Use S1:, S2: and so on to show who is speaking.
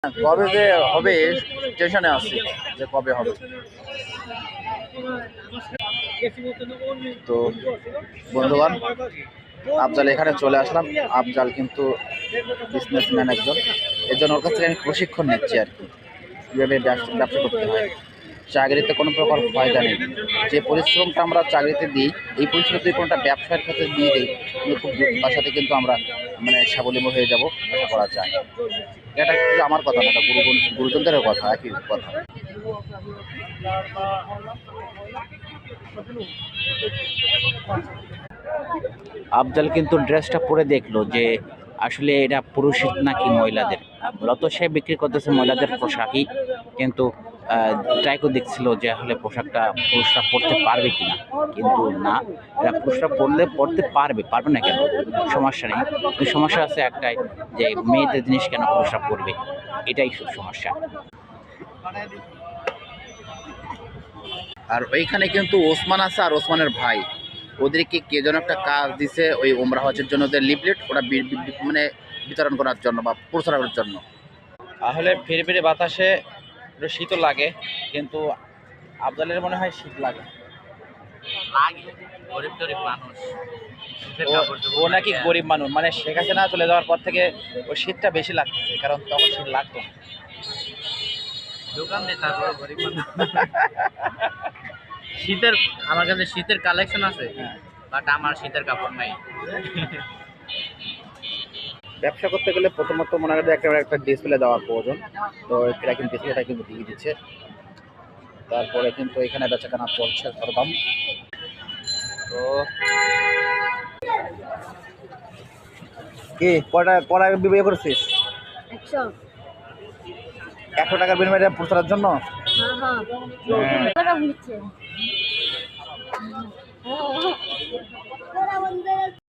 S1: কবে যে হবে টেনশনে আছি যে কবে হবে। তো বন্ধুগণ, আফজাল এখানে চলে আসলাম। আফজাল কিন্তু বিজনেসম্যান একজন, এর জন্য ওর কাছ থেকে আমি প্রশিক্ষণ নিচ্ছি আর কি, কীভাবে ব্যবসা করতে হয়। চাকরিতে কোনো প্রকার ফায়দা নেই। যে পরিশ্রমটা আমরা চাকরিতে দিই, এই পরিশ্রম যদি কোনোটা ব্যবসার ক্ষেত্রে দিয়ে দিই, কিন্তু খুব তার সাথে কিন্তু আমরা স্বাবলম্বী হয়ে যাব, আশা করা যায়। এটা কিন্তু আমার কথা না, এটা গুরুজনদের কথা, একই কথা। আফজাল কিন্তু ড্রেসটা পরে দেখলো যে আসলে এটা পুরুষের নাকি মহিলাদের। মূলত সে বিক্রি করতেছে মহিলাদের পোশাকই, কিন্তু ট্রাই করে দেখছিল যে আসলে পোশাকটা পুরুষরা পরতে পারবে কিনা, কিন্তু না, এটা পুরুষরা পরতে পারবে না কেন, সমস্যা নেই। সমস্যা আছে একটাই, যে মেয়েদের জিনিস কেন পুরুষরা পরবে, এটাই সমস্যা। আর ওইখানে কিন্তু ওসমান আছে আর ওসমানের ভাই, ওদেরকে কে যেন একটা কাজ দিছে ওই ওমরা হজের জন্য, ওদের লিফলেট ওরা বিতরণ করার জন্য বা প্রচারের জন্য। আসলে ফিরে ফিরে বাতাসে একটু শীতও লাগে, কিন্তু আফজালের মনে হয় শীত লাগে। ও নাকি গরিব মানুষ, মানে শেখ হাসিনা চলে যাওয়ার পর থেকে ওই শীতটা বেশি লাগতেছে, কারণ তখন শীত লাগতো না।
S2: দোকান দিয়ে তারপর গরিব মানুষ। শীতের আমার কাছে শীতের কালেকশন আছে, বাট আমার শীতের কাপড় নাই।
S1: ব্যবসা করতে গেলে প্রথমত মনে হয় একটা ডিসপ্লে দেওয়ার প্রয়োজন, তো এরা কিন্তু ডিসপ্লেটা কিন্তু দিয়ে দিচ্ছে। তারপরে কিন্তু এখানে বেচাকেনা চলছে সরদাম। তো কি কটা বিয়ে করছিস? 100 টাকার বিনিময়ে প্রচারের জন্য।